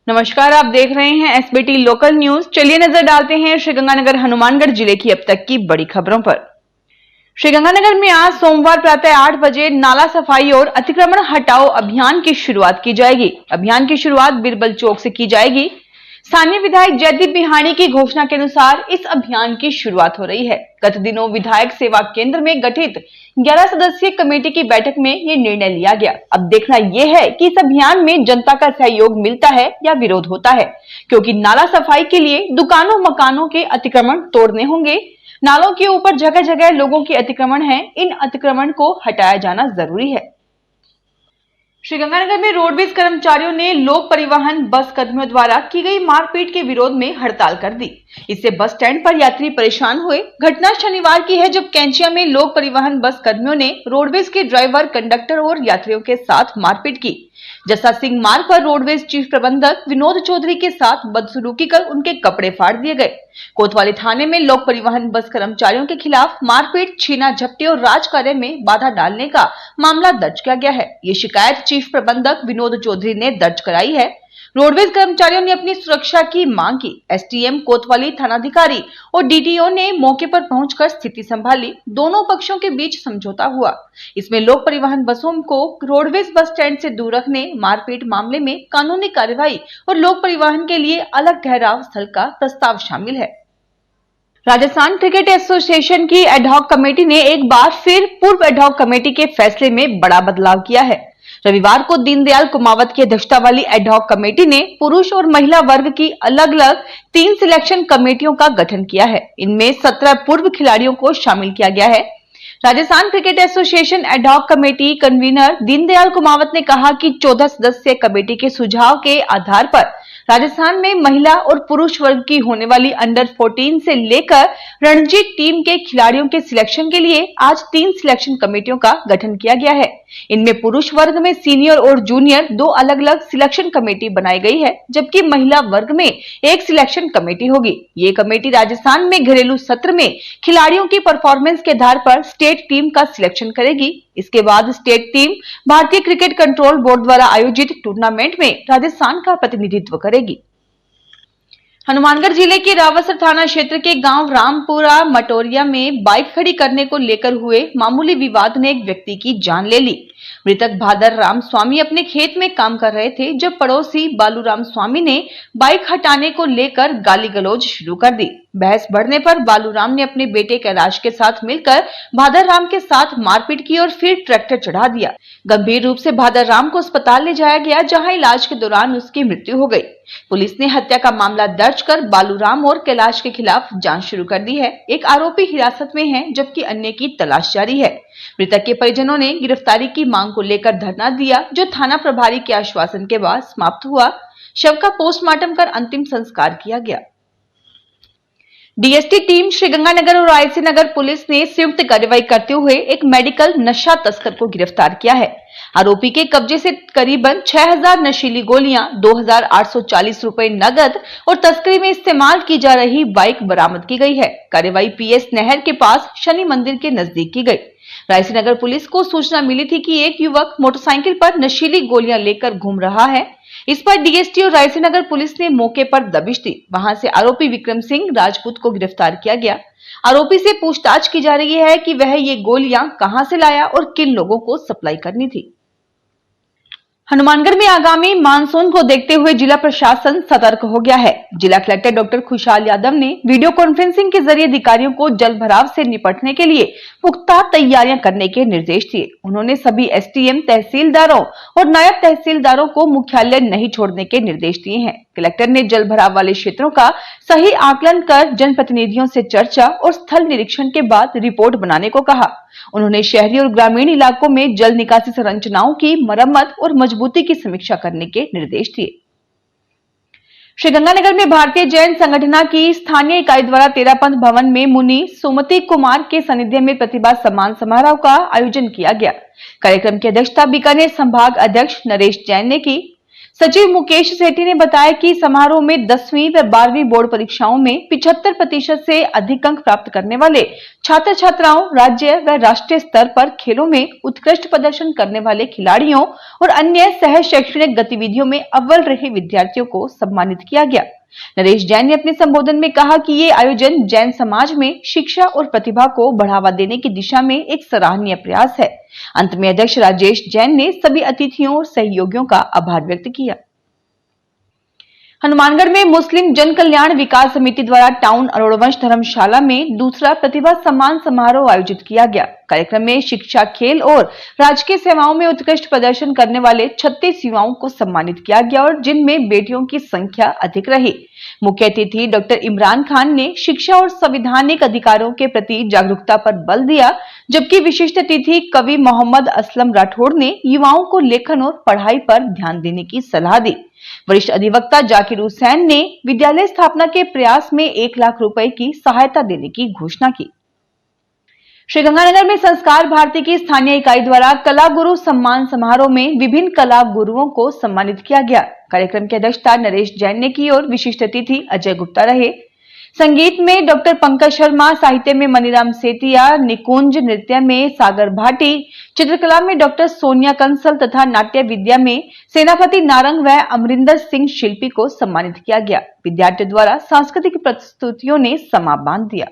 नमस्कार, आप देख रहे हैं एसबीटी लोकल न्यूज। चलिए नजर डालते हैं श्रीगंगानगर हनुमानगढ़ जिले की अब तक की बड़ी खबरों पर। श्रीगंगानगर में आज सोमवार प्रातः 8 बजे नाला सफाई और अतिक्रमण हटाओ अभियान की शुरुआत की जाएगी। अभियान की शुरुआत बिरबल चौक से की जाएगी। स्थानीय विधायक जयदीप बिहानी की घोषणा के अनुसार इस अभियान की शुरुआत हो रही है। गत दिनों विधायक सेवा केंद्र में गठित 11 सदस्यीय कमेटी की बैठक में ये निर्णय लिया गया। अब देखना यह है कि इस अभियान में जनता का सहयोग मिलता है या विरोध होता है, क्योंकि नाला सफाई के लिए दुकानों मकानों के अतिक्रमण तोड़ने होंगे। नालों के ऊपर जगह जगह लोगों के अतिक्रमण है, इन अतिक्रमण को हटाया जाना जरूरी है। श्रीगंगानगर में रोडवेज कर्मचारियों ने लोक परिवहन बस कर्मियों द्वारा की गई मारपीट के विरोध में हड़ताल कर दी। इससे बस स्टैंड पर यात्री परेशान हुए। घटना शनिवार की है, जब कैंचिया में लोक परिवहन बस कर्मियों ने रोडवेज के ड्राइवर, कंडक्टर और यात्रियों के साथ मारपीट की। जस्सा सिंह मार्ग पर रोडवेज चीफ प्रबंधक विनोद चौधरी के साथ बदसलूकी कर उनके कपड़े फाड़ दिए गए। कोतवाली थाने में लोक परिवहन बस कर्मचारियों के खिलाफ मारपीट, छीना झपटी और राजकार्य में बाधा डालने का मामला दर्ज किया गया है। ये शिकायत चीफ प्रबंधक विनोद चौधरी ने दर्ज कराई है। रोडवेज कर्मचारियों ने अपनी सुरक्षा की मांग की। एसटीएम कोतवाली थानाधिकारी और डीटीओ ने मौके पर पहुंचकर स्थिति संभाली। दोनों पक्षों के बीच समझौता हुआ। इसमें लोक परिवहन बसों को रोडवेज बस स्टैंड से दूर रखने, मारपीट मामले में कानूनी कार्रवाई और लोक परिवहन के लिए अलग ठहराव स्थल का प्रस्ताव शामिल है। राजस्थान क्रिकेट एसोसिएशन की एडहॉक कमेटी ने एक बार फिर पूर्व एडहॉक कमेटी के फैसले में बड़ा बदलाव किया है। रविवार को दीनदयाल कुमावत की अध्यक्षता वाली एडहॉक कमेटी ने पुरुष और महिला वर्ग की अलग-अलग 3 सिलेक्शन कमेटियों का गठन किया है। इनमें 17 पूर्व खिलाड़ियों को शामिल किया गया है। Rajasthan cricket association ad hoc committee convener Deendayal Kumawat ने कहा कि 14 सदस्यीय कमेटी के सुझाव के आधार पर राजस्थान में महिला और पुरुष वर्ग की होने वाली अंडर 14 से लेकर रणजी टीम के खिलाड़ियों के सिलेक्शन के लिए आज 3 सिलेक्शन कमेटियों का गठन किया गया है। इनमें पुरुष वर्ग में सीनियर और जूनियर 2 अलग-अलग सिलेक्शन कमेटी बनाई गई है, जबकि महिला वर्ग में एक सिलेक्शन कमेटी होगी। ये कमेटी राजस्थान में घरेलू सत्र में खिलाड़ियों की परफॉर्मेंस के आधार पर स्टेट टीम का सिलेक्शन करेगी। इसके बाद स्टेट टीम भारतीय क्रिकेट कंट्रोल बोर्ड द्वारा आयोजित टूर्नामेंट में राजस्थान का प्रतिनिधित्व करेगी। हनुमानगढ़ जिले के रावसर थाना क्षेत्र के गांव रामपुरा मटोरिया में बाइक खड़ी करने को लेकर हुए मामूली विवाद ने एक व्यक्ति की जान ले ली। मृतक भादर राम स्वामी अपने खेत में काम कर रहे थे, जब पड़ोसी बालूराम स्वामी ने बाइक हटाने को लेकर गाली गलौज शुरू कर दी। बहस बढ़ने पर बालूराम ने अपने बेटे कैलाश के साथ मिलकर भादर राम के साथ मारपीट की और फिर ट्रैक्टर चढ़ा दिया। गंभीर रूप से भादर राम को अस्पताल ले जाया गया, जहां इलाज के दौरान उसकी मृत्यु हो गई। पुलिस ने हत्या का मामला दर्ज कर बालूराम और कैलाश के खिलाफ जांच शुरू कर दी है। एक आरोपी हिरासत में है, जबकि अन्य की तलाश जारी है। मृतक के परिजनों ने गिरफ्तारी की मांग को लेकर धरना दिया, जो थाना प्रभारी के आश्वासन के बाद समाप्त हुआ। शव का पोस्टमार्टम कर अंतिम संस्कार किया गया। डीएसटी टीम श्रीगंगानगर और आईसी नगर पुलिस ने संयुक्त कार्रवाई करते हुए एक मेडिकल नशा तस्कर को गिरफ्तार किया है। आरोपी के कब्जे से करीबन 6000 नशीली गोलियां, 2840 रुपए नगद और तस्करी में इस्तेमाल की जा रही बाइक बरामद की गई है। कार्रवाई पीएस नहर के पास शनि मंदिर के नजदीक की गई। रायसी नगर पुलिस को सूचना मिली थी कि एक युवक मोटरसाइकिल पर नशीली गोलियां लेकर घूम रहा है। इस पर डीएसटी और रायसी नगर पुलिस ने मौके पर दबिश दी। वहां से आरोपी विक्रम सिंह राजपूत को गिरफ्तार किया गया। आरोपी से पूछताछ की जा रही है कि वह ये गोलियां कहां से लाया और किन लोगों को सप्लाई करनी थी। हनुमानगढ़ में आगामी मानसून को देखते हुए जिला प्रशासन सतर्क हो गया है। जिला कलेक्टर डॉक्टर खुशहाल यादव ने वीडियो कॉन्फ्रेंसिंग के जरिए अधिकारियों को जल भराव से निपटने के लिए पुख्ता तैयारियां करने के निर्देश दिए। उन्होंने सभी एसडीएम, तहसीलदारों और नायब तहसीलदारों को मुख्यालय नहीं छोड़ने के निर्देश दिए हैं। कलेक्टर ने जल भराव वाले क्षेत्रों का सही आकलन कर जनप्रतिनिधियों से चर्चा और स्थल निरीक्षण के बाद रिपोर्ट बनाने को कहा। उन्होंने शहरी और ग्रामीण इलाकों में जल निकासी संरचनाओं की मरम्मत और मजबूती की समीक्षा करने के निर्देश दिए। श्रीगंगानगर में भारतीय जैन संगठन की स्थानीय इकाई द्वारा तेरापंथ भवन में मुनि सुमति कुमार के सानिध्य में प्रतिभा सम्मान समारोह का आयोजन किया गया। कार्यक्रम की अध्यक्षता बीकानेर संभाग अध्यक्ष नरेश जैन ने की। सचिव मुकेश सेठी ने बताया कि समारोह में 10वीं व 12वीं बोर्ड परीक्षाओं में 75% से अधिक अंक प्राप्त करने वाले छात्र छात्राओं, राज्य व राष्ट्रीय स्तर पर खेलों में उत्कृष्ट प्रदर्शन करने वाले खिलाड़ियों और अन्य सह शैक्षणिक गतिविधियों में अव्वल रहे विद्यार्थियों को सम्मानित किया गया। नरेश जैन ने अपने संबोधन में कहा कि ये आयोजन जैन समाज में शिक्षा और प्रतिभा को बढ़ावा देने की दिशा में एक सराहनीय प्रयास है। अंत में अध्यक्ष राजेश जैन ने सभी अतिथियों और सहयोगियों का आभार व्यक्त किया। हनुमानगढ़ में मुस्लिम जन कल्याण विकास समिति द्वारा टाउन अरोड़वंश धर्मशाला में दूसरा प्रतिभा सम्मान समारोह आयोजित किया गया। कार्यक्रम में शिक्षा, खेल और राजकीय सेवाओं में उत्कृष्ट प्रदर्शन करने वाले 36 युवाओं को सम्मानित किया गया और जिनमें बेटियों की संख्या अधिक रही। मुख्य अतिथि डॉक्टर इमरान खान ने शिक्षा और संवैधानिक अधिकारों के प्रति जागरूकता पर बल दिया, जबकि विशिष्ट अतिथि कवि मोहम्मद असलम राठौड़ ने युवाओं को लेखन और पढ़ाई पर ध्यान देने की सलाह दी। वरिष्ठ अधिवक्ता जाकिर हुसैन ने विद्यालय स्थापना के प्रयास में 1 लाख रुपए की सहायता देने की घोषणा की। श्रीगंगानगर में संस्कार भारती की स्थानीय इकाई द्वारा कला गुरु सम्मान समारोह में विभिन्न कला गुरुओं को सम्मानित किया गया। कार्यक्रम की अध्यक्षता नरेश जैन ने की और विशिष्ट अतिथि अजय गुप्ता रहे। संगीत में डॉक्टर पंकज शर्मा, साहित्य में मनीराम सेतिया, निकुंज, नृत्य में सागर भाटी, चित्रकला में डॉक्टर सोनिया कंसल तथा नाट्य विद्या में सेनापति नारंग व अमरिंदर सिंह शिल्पी को सम्मानित किया गया। विद्यार्थियों द्वारा सांस्कृतिक प्रस्तुतियों ने समा बांध दिया।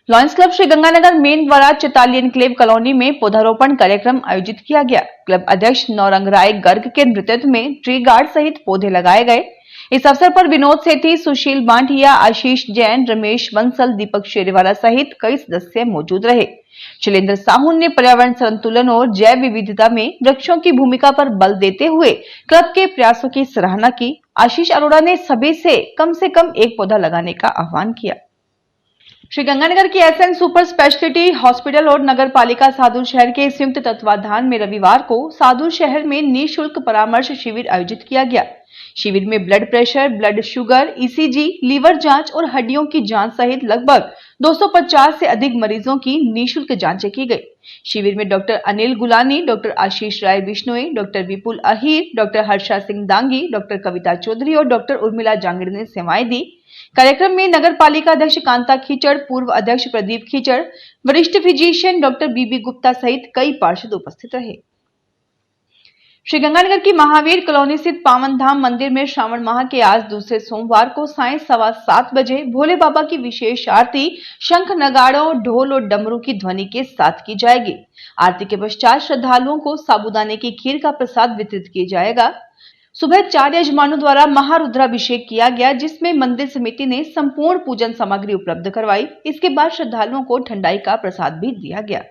लॉयंस क्लब श्रीगंगानगर मेन द्वारा चैताली एनक्लेव कॉलोनी में पौधारोपण कार्यक्रम आयोजित किया गया। क्लब अध्यक्ष नौरंग राय गर्ग के नेतृत्व में ट्री गार्ड सहित पौधे लगाए गए। इस अवसर पर विनोद सेठी, सुशील बांटिया, आशीष जैन, रमेश बंसल, दीपक शेरेवाला सहित कई सदस्य मौजूद रहे। शैलेंद्र साहू ने पर्यावरण संतुलन और जैव विविधता में वृक्षों की भूमिका पर बल देते हुए क्लब के प्रयासों की सराहना की। आशीष अरोड़ा ने सभी से कम 1 पौधा लगाने का आह्वान किया। श्रीगंगानगर की एसएन सुपर स्पेशलिटी हॉस्पिटल और नगर पालिका सादुल शहर के संयुक्त तत्वाधान में रविवार को सादुल शहर में निःशुल्क परामर्श शिविर आयोजित किया गया। शिविर में blood pressure, blood sugar, ECG, liver जांच और हड्डियों की जांच सहित लगभग 250 से अधिक मरीजों की निःशुल्क जांचें की गई। शिविर में डॉक्टर अनिल गुलानी, डॉक्टर आशीष राय बिश्नोई, डॉक्टर विपुल अहीर, डॉक्टर हर्षा सिंह दांगी, डॉक्टर कविता चौधरी और डॉक्टर उर्मिला जांगड़ ने सेवाएं दी। कार्यक्रम में नगर पालिका अध्यक्ष कांता खीचड़, पूर्व अध्यक्ष प्रदीप खीचड़, वरिष्ठ फिजिशियन डॉक्टर बीबी गुप्ता सहित कई पार्षद उपस्थित रहे। श्रीगंगानगर की महावीर कॉलोनी स्थित पावन धाम मंदिर में श्रावण माह के आज दूसरे सोमवार को सायं 7:15 बजे भोले बाबा की विशेष आरती शंख, नगाड़ों, ढोल और डमरू की ध्वनि के साथ की जाएगी। आरती के पश्चात श्रद्धालुओं को साबूदाने की खीर का प्रसाद वितरित किया जाएगा। सुबह 4 यजमानों द्वारा महारुद्राभिषेक किया गया, जिसमें मंदिर समिति ने संपूर्ण पूजन सामग्री उपलब्ध करवाई। इसके बाद श्रद्धालुओं को ठंडाई का प्रसाद भी दिया गया।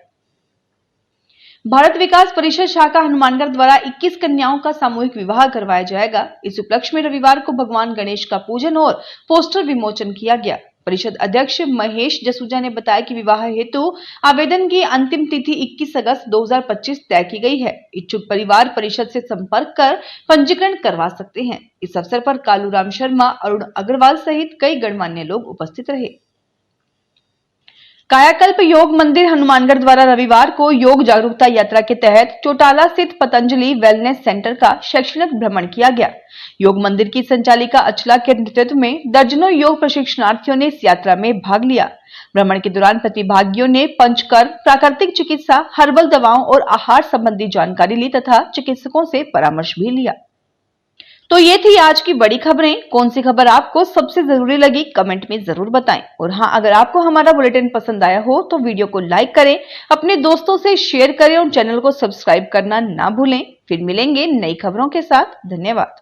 भारत विकास परिषद शाखा हनुमानगढ़ द्वारा 21 कन्याओं का सामूहिक विवाह करवाया जाएगा। इस उपलक्ष्य में रविवार को भगवान गणेश का पूजन और पोस्टर विमोचन किया गया। परिषद अध्यक्ष महेश जसूजा ने बताया कि विवाह हेतु आवेदन की अंतिम तिथि 21 अगस्त 2025 तय की गई है। इच्छुक परिवार परिषद से संपर्क कर पंजीकरण करवा सकते हैं। इस अवसर पर कालूराम शर्मा, अरुण अग्रवाल सहित कई गणमान्य लोग उपस्थित रहे। कायाकल्प योग मंदिर हनुमानगढ़ द्वारा रविवार को योग जागरूकता यात्रा के तहत चौटाला स्थित पतंजलि वेलनेस सेंटर का शैक्षणिक भ्रमण किया गया। योग मंदिर की संचालिका अचला के नेतृत्व में दर्जनों योग प्रशिक्षणार्थियों ने इस यात्रा में भाग लिया। भ्रमण के दौरान प्रतिभागियों ने पंचकर्म, प्राकृतिक चिकित्सा, हर्बल दवाओं और आहार संबंधी जानकारी ली तथा चिकित्सकों से परामर्श भी लिया। तो ये थी आज की बड़ी खबरें। कौन सी खबर आपको सबसे जरूरी लगी कमेंट में जरूर बताएं। और हाँ, अगर आपको हमारा बुलेटिन पसंद आया हो तो वीडियो को लाइक करें, अपने दोस्तों से शेयर करें और चैनल को सब्सक्राइब करना ना भूलें। फिर मिलेंगे नई खबरों के साथ। धन्यवाद।